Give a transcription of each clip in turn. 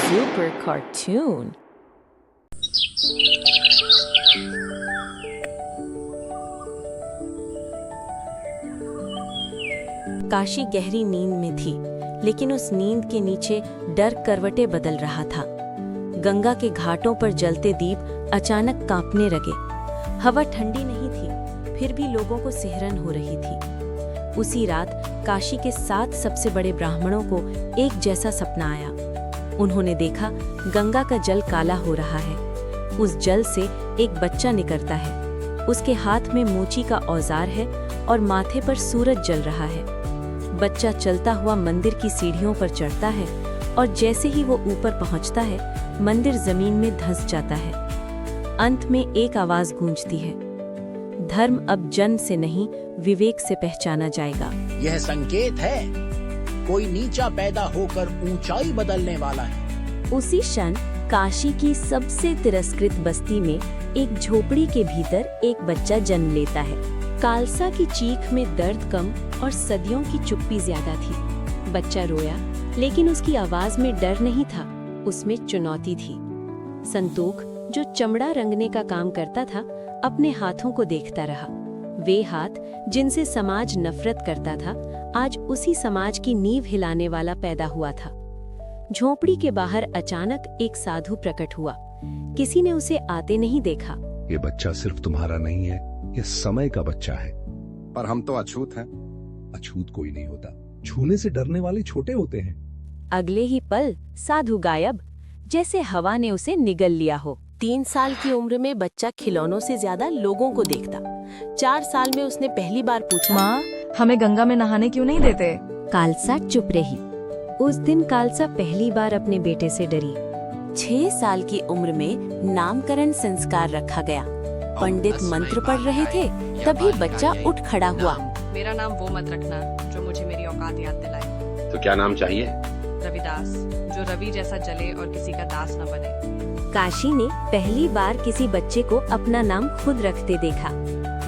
super cartoon. Kashi गहरी नींद में थी, लेकिन उस नींद के नीचे डर करवटें बदल रहा था। गंगा के घाटों पर जलते दीप अचानक कांपने लगे। हवा ठंडी नहीं थी, फिर भी लोगों को सिहरन हो रही थी। उसी रात काशी के 7 सबसे बड़े ब्राह्मणों को एक जैसा सपना आया। उन्होंने देखा गंगा का जल काला हो रहा है। उस जल से एक बच्चा निकलता है। उसके हाथ में मोची का औजार है और माथे पर सूरज जल रहा है। बच्चा चलता हुआ मंदिर की सीढ़ियों पर चढ़ता है और जैसे ही वो ऊपर पहुंचता है, मंदिर जमीन में धंस जाता है। अंत में एक आवाज गूंजती है, धर्म अब जन्म से नहीं, विवेक से पहचाना जाएगा। यह संकेत है, कोई नीचा पैदा होकर ऊंचाई बदलने वाला है। उसी क्षण काशी की सबसे तिरस्कृत बस्ती में एक झोपड़ी के भीतर एक बच्चा जन्म लेता है। कालसा की चीख में दर्द कम और सदियों की चुप्पी ज्यादा थी। बच्चा रोया, लेकिन उसकी आवाज में डर नहीं था, उसमें चुनौती थी। संतोख, जो चमड़ा रंगने का काम करता था, अपने हाथों को देखता रहा। वे हाथ जिनसे समाज नफरत करता था, आज उसी समाज की नींव हिलाने वाला पैदा हुआ था। झोपड़ी के बाहर अचानक एक साधु प्रकट हुआ। किसी ने उसे आते नहीं देखा। ये बच्चा सिर्फ तुम्हारा नहीं है, ये समय का बच्चा है। पर हम तो अछूत हैं। अछूत कोई नहीं होता, छूने से डरने वाले छोटे होते हैं। अगले ही पल साधु गायब, जैसे हवा ने उसे निगल लिया हो। 3 साल की उम्र में बच्चा खिलौनों से ज्यादा लोगों को देखता। 4 साल में उसने पहली बार पूछा, माँ, हमें गंगा में नहाने क्यों नहीं देते? कालसा चुप रही। उस दिन कालसा पहली बार अपने बेटे से डरी। 6 साल की उम्र में नामकरण संस्कार रखा गया। पंडित मंत्र पढ़ रहे थे, तभी बच्चा उठ खड़ा हुआ। मेरा नाम वो मत रखना जो मुझे मेरी औकात याद दिलाए। तो क्या नाम चाहिए? रविदास, जो रवि जैसा जले और किसी का दास न बने। काशी ने पहली बार किसी बच्चे को अपना नाम खुद रखते देखा।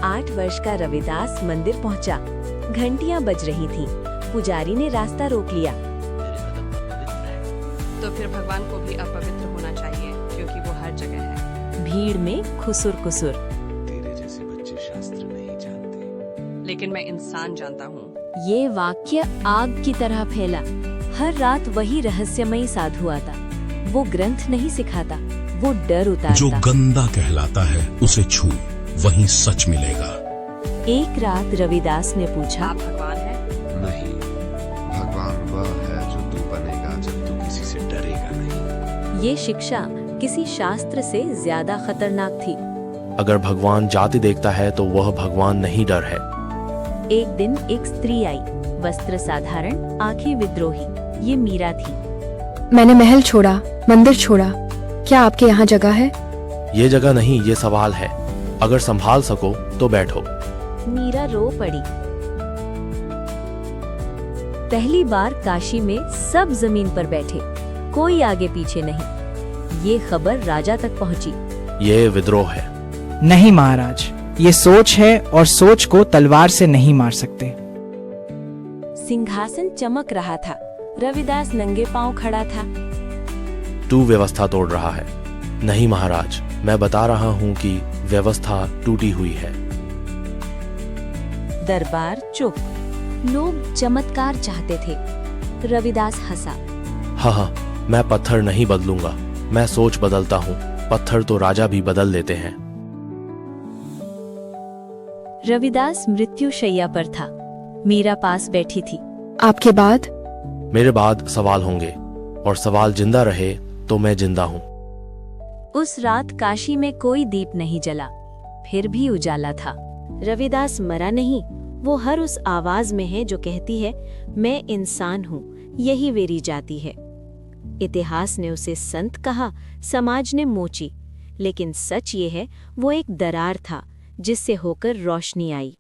8 वर्ष का रविदास मंदिर पहुंचा। घंटियां बज रही थीं। पुजारी ने रास्ता रोक लिया। तो फिर भगवान को भी अपवित्र होना चाहिए, क्योंकि वो हर जगह है। भीड़ में खुसुर खुसुर। तेरे जैसे बच्चे शास्त्र नहीं जानते, लेकिन मैं इंसान जानता हूँ। ये वाक्य आग की तरह फैला। हर रात वही रहस्यमयी साधु आता। वो ग्रंथ नहीं सिखाता, वो डर उतारता। जो गंदा कहलाता है उसे छू, वहीं सच मिलेगा। एक रात रविदास ने पूछा, आप भगवान हैं? नहीं, भगवान वह है जो तू बनेगा जब तू किसी से डरेगा नहीं। ये शिक्षा किसी शास्त्र से ज्यादा खतरनाक थी। अगर भगवान जाति देखता है तो वह भगवान नहीं, डर है। एक दिन एक स्त्री आई, वस्त्र साधारण, आंखें विद्रोही। ये मीरा थी। मैंने महल छोड़ा, मंदिर छोड़ा, क्या आपके यहाँ जगह है? ये जगह नहीं, ये सवाल है। अगर संभाल सको तो बैठो। मीरा रो पड़ी। पहली बार काशी में सब जमीन पर बैठे, कोई आगे पीछे नहीं। ये खबर राजा तक पहुंची। ये विद्रोह है। नहीं महाराज, ये सोच है और सोच को तलवार से नहीं मार सकते। सिंहासन चमक रहा था। रविदास नंगे पांव खड़ा था। तू व्यवस्था तोड़ रहा है। नहीं महाराज, मैं बता रहा हूँ कि व्यवस्था टूटी हुई है। दरबार चुप। लोग चमत्कार चाहते थे। रविदास हंसा। हाँ, मैं पत्थर नहीं बदलूंगा, मैं सोच बदलता हूँ। पत्थर तो राजा भी बदल देते हैं। रविदास मृत्युशैया पर था। मीरा पास बैठी थी। आपके बाद? मेरे बाद सवाल होंगे, और सवाल जिंदा रहे तो मैं जिंदा हूँ। उस रात काशी में कोई दीप नहीं जला, फिर भी उजाला था। रविदास मरा नहीं, वो हर उस आवाज में है जो कहती है, मैं इंसान हूँ, यही मेरी जाति है। इतिहास ने उसे संत कहा, समाज ने मोची, लेकिन सच ये है, वो एक दरार था जिससे होकर रोशनी आई।